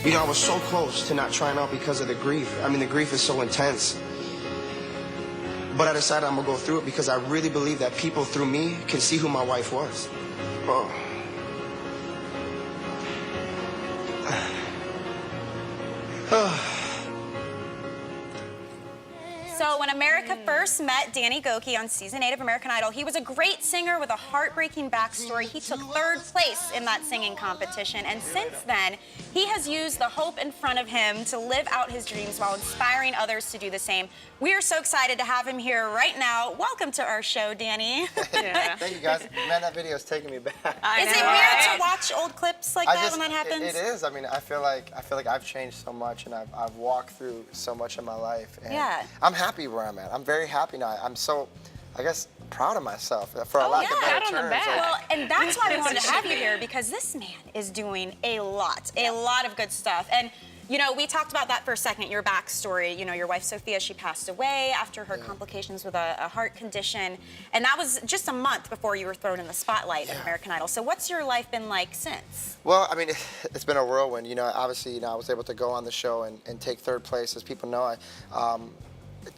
You know, I was so close to not trying out because of the grief. I mean, the grief is so intense. But I decided I'm gonna go through it because I really believe that people through me can see who my wife was. Oh. So when America first met Danny Gokey on season 8 of American Idol, he was a great singer with a heartbreaking backstory. He took 3rd place in that singing competition, and since then, he has used the hope in front of him to live out his dreams while inspiring others to do the same. We are so excited to have him here right now. Welcome to our show, Danny. Yeah. Thank you, guys. Man, that video is taking me back. Is it weird to watch old clips like that when that happens? It is. I mean, I feel like I've changed so much, and I've walked through so much in my life. And yeah. I'm happy where I'm at. I'm very happy now. I'm so, I guess, proud of myself for a lack of better terms. Well, and that's why we wanted to have you here, because this man is doing a lot of good stuff. And you know, we talked about that for a second, your backstory. You know, your wife, Sophia, she passed away after her complications with a heart condition. And that was just a month before you were thrown in the spotlight of American Idol. So what's your life been like since? Well, I mean, it's been a whirlwind. You know, obviously, you know, I was able to go on the show and take 3rd place. As people know, I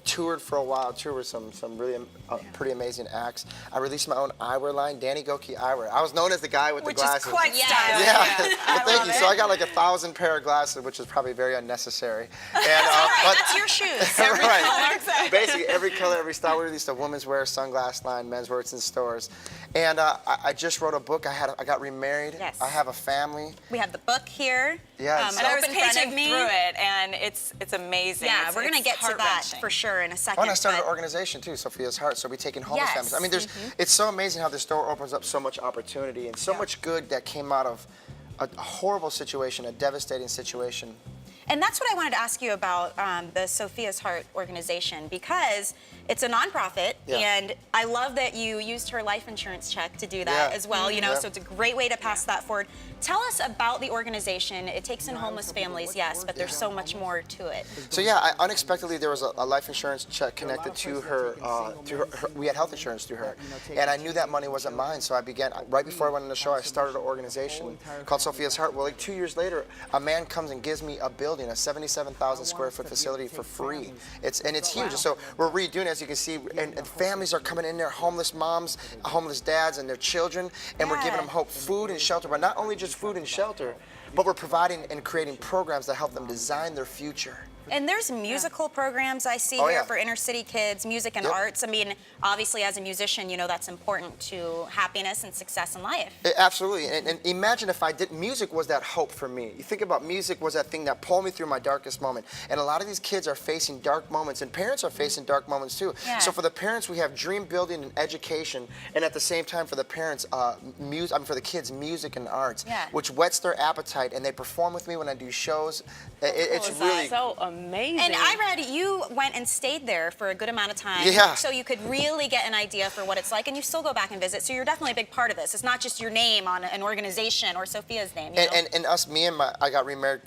toured for a while, toured with some really pretty amazing acts. I released my own eyewear line, Danny Gokey Eyewear. I was known as the guy with the glasses. Which is quite stylish. Yeah, well, thank you. So I got like 1,000 pair of glasses, which is probably very unnecessary. And, but that's your shoes. Every color. Basically, every color, every style. We released a women's wear, sunglass line, men's wear. It's in stores. And I just wrote a book. I got remarried. Yes. I have a family. We have the book here. Yeah. And I was paging through it, and it's amazing. Yeah, we're gonna get to that for sure in a second. Oh, and I started an organization too, Sophia's Heart. So we taking homeless families. I mean, it's so amazing how this door opens up so much opportunity and so much good that came out of a horrible situation, a devastating situation. And that's what I wanted to ask you about the Sophia's Heart organization, because it's a nonprofit, and I love that you used her life insurance check to do that as well, you know, so it's a great way to pass that forward. Tell us about the organization. It takes in homeless families, yes, but there's so much more to it. So yeah, unexpectedly there was a life insurance check connected to her, we had health insurance through her, and I knew that money wasn't mine, so I began, right before I went on the show, I started an organization called Sophia's Heart. Well, like 2 years later, a man comes and gives me a building, a 77,000 square foot facility for free. It's huge. So we're redoing it, as you can see, and families are coming in there, homeless moms, homeless dads, and their children, and we're giving them hope, food and shelter, but not only just food and shelter, but we're providing and creating programs that help them design their future. And there's musical programs I see here for inner city kids, music and arts. I mean, obviously as a musician, you know that's important to happiness and success in life. Absolutely. And imagine if music was that hope for me. You think about music was that thing that pulled me through my darkest moment. And a lot of these kids are facing dark moments, and parents are facing dark moments too. So for the parents, we have dream building and education, and at the same time for the parents, for the kids, music and arts, which whets their appetite, and they perform with me when I do shows. It's really so amazing. And I read you went and stayed there for a good amount of time, so you could really get an idea for what it's like, and you still go back and visit. So you're definitely a big part of this. It's not just your name on an organization or Sophia's name. You know? I got remarried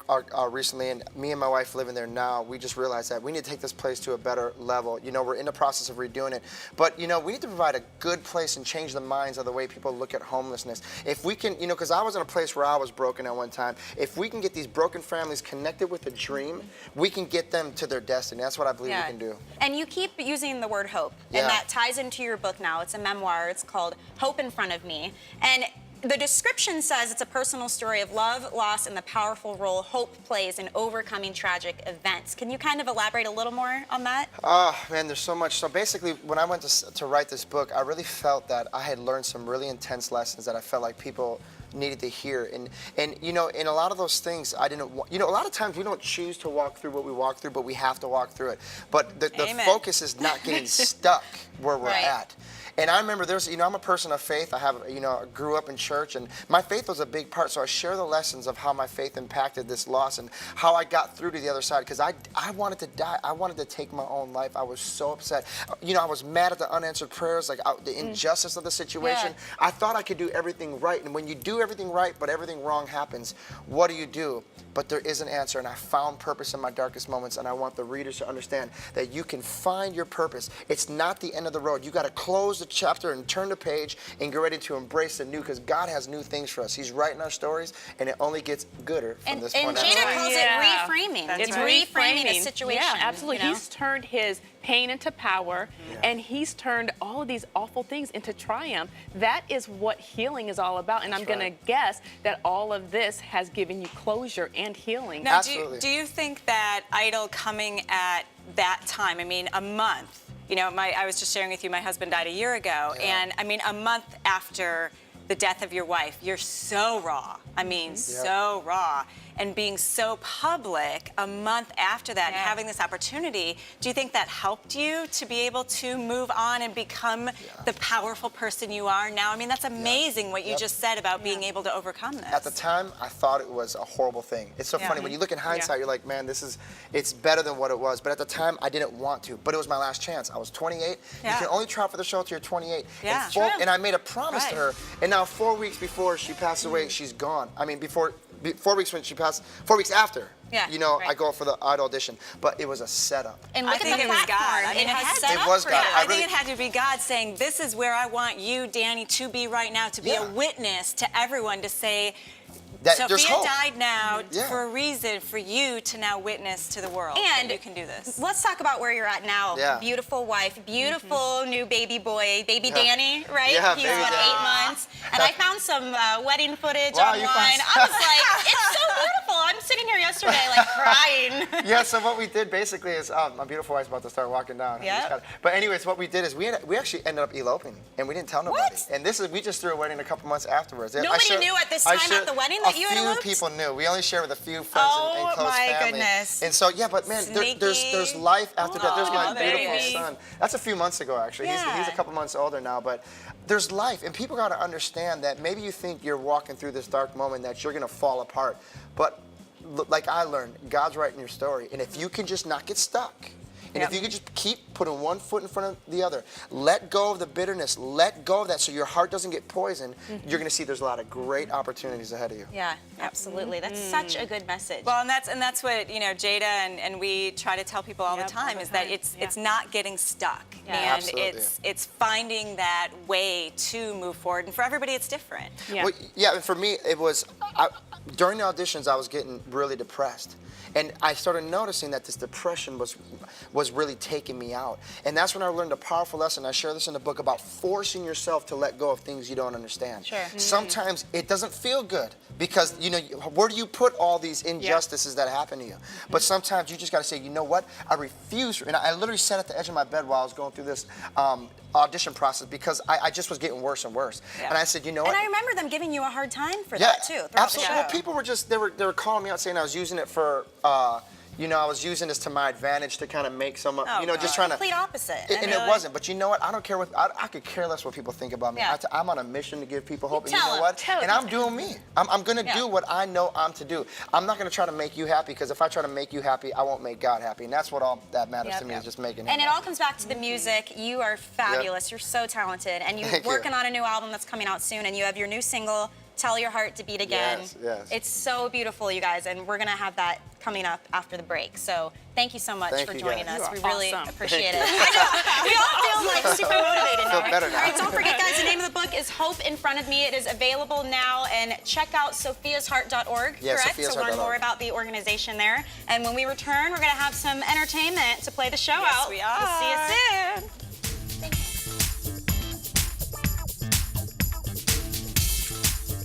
recently, and me and my wife living there now. We just realized that we need to take this place to a better level. You know, we're in the process of redoing it, but you know, we need to provide a good place and change the minds of the way people look at homelessness. If we can, you know, because I was in a place where I was broken at one time. If we can get these broken families connected with a dream, we can get them to their destiny. That's what I believe we can do. And you keep using the word hope, and that ties into your book now. It's a memoir. It's called Hope in Front of Me. And the description says it's a personal story of love, loss, and the powerful role hope plays in overcoming tragic events. Can you kind of elaborate a little more on that? Oh, man, there's so much. So basically, when I went to write this book, I really felt that I had learned some really intense lessons that I felt like people needed to hear. And you know, in a lot of those things, I didn't want, you know, a lot of times we don't choose to walk through what we walk through, but we have to walk through it. But the focus is not getting stuck where we're at. And I remember you know, I'm a person of faith. I grew up in church, and my faith was a big part. So I share the lessons of how my faith impacted this loss and how I got through to the other side. Because I wanted to die. I wanted to take my own life. I was so upset. You know, I was mad at the unanswered prayers, like the injustice of the situation. I thought I could do everything right. And when you do everything right, but everything wrong happens, what do? But there is an answer, and I found purpose in my darkest moments, and I want the readers to understand that you can find your purpose. It's not the end of the road. You got to close the chapter and turn the page and get ready to embrace the new, because God has new things for us. He's writing our stories, and it only gets gooder from And this Jada point on. calls Yeah. it reframing. That's It's right. reframing a situation. Yeah, absolutely. you know? He's turned his pain into power, and he's turned all of these awful things into triumph. That is what healing is all about. And I'm going to guess that all of this has given you closure and healing. Now, Absolutely. do you think that Idol coming at that time, I mean, a month, you know, I was just sharing with you, my husband died a year ago, and I mean, a month after the death of your wife, you're so raw. I mean, so raw. And being so public a month after that, and having this opportunity, do you think that helped you to be able to move on and become the powerful person you are now? I mean, that's amazing what you just said about being able to overcome this. At the time, I thought it was a horrible thing. It's so funny. When you look in hindsight, you're like, man, it's better than what it was. But at the time, I didn't want to. But it was my last chance. I was 28. You can only try out for the show till you're 28. Yeah. And I made a promise to her. And now 4 weeks before she passed away, she's gone. I mean, 4 weeks when she passed, 4 weeks after, you know, I go for the Idol audition. But it was a setup. And I look think at it the was platform. God. I mean, it has it set up was for God. you. I think it had to be God saying, this is where I want you, Danny, to be right now, to be a witness to everyone, to say, That there's Sophia hope. died now Yeah. for a reason, for you to now witness to the world And that you can do this. Let's talk about where you're at now. Yeah. Beautiful wife, beautiful new baby boy, baby Danny, right? Yeah, He's baby what, Danny. 8 months. And I found some wedding footage Wow, you online. found- I was like, it's so beautiful. I'm sitting here yesterday like crying. Yeah, so what we did basically is, my beautiful wife's about to start walking down. Yep. But anyways, what we did is we actually ended up eloping, and we didn't tell nobody. What? And we just threw a wedding a couple months afterwards. Nobody knew at this time at the wedding that you had eloped? A few people knew. We only shared with a few friends and Oh, close my family. goodness. And so, yeah, but man, there's Sneaky. life after that. There's my Aw, beautiful baby. son. That's a few months ago, actually. He's Yeah. a couple months older now, but there's life. And people got to understand that maybe you think you're walking through this dark moment that you're going to fall apart. But like I learned, God's writing your story. And if you can just not get stuck, and if you can just keep putting one foot in front of the other, let go of the bitterness, let go of that so your heart doesn't get poisoned, you're going to see there's a lot of great opportunities ahead of you. Yeah, absolutely. That's such a good message. Well, and that's what, you know, Jada and we try to tell people all the time is that it's not getting stuck. Yeah. And Absolutely. it's finding that way to move forward. And for everybody it's different. Yeah. Well, yeah, and for me, it was, during the auditions, I was getting really depressed. And I started noticing that this depression was really taking me out. And that's when I learned a powerful lesson. I share this in the book about forcing yourself to let go of things you don't understand. Sure. Sometimes it doesn't feel good because, you know, where do you put all these injustices that happen to you? But sometimes you just got to say, you know what? I refuse. And I literally sat at the edge of my bed while I was going through this audition process because I just was getting worse and worse. And I said, you know what? And I remember them giving you a hard time for that too. Throughout Absolutely. The Well, show. people were just they were calling me out saying I was using it for you know, I was using this to my advantage to kind of make some, you know, just trying to. Complete opposite. And it wasn't. But you know what? I don't care what I could care less what people think about me. Yeah. I'm on a mission to give people hope. And you Tell know 'em. what? Tell And 'em. I'm doing me. I'm going to do what I know I'm to do. I'm not going to try to make you happy because if I try to make you happy, I won't make God happy. And that's what all that matters to me is just making him And it happy. all comes back to the music. You are fabulous. You're so talented. And you're Thank you. working on a new album that's coming out soon. And you have your new single, Tell Your Heart to Beat Again. Yes, yes. It's so beautiful, you guys. And we're going to have that coming up after the break. So thank you so much Thank for you, joining guys. us. You We are really awesome. appreciate it. I know. We all feel like super motivated now. Feel better now. All right, don't forget, guys, the name of the book is Hope in Front of Me. It is available now. And check out sophiasheart.org, Yeah, correct? To learn sophiasheart.org. more about the organization there. And when we return, we're going to have some entertainment to play the show out. we We'll see you are. soon.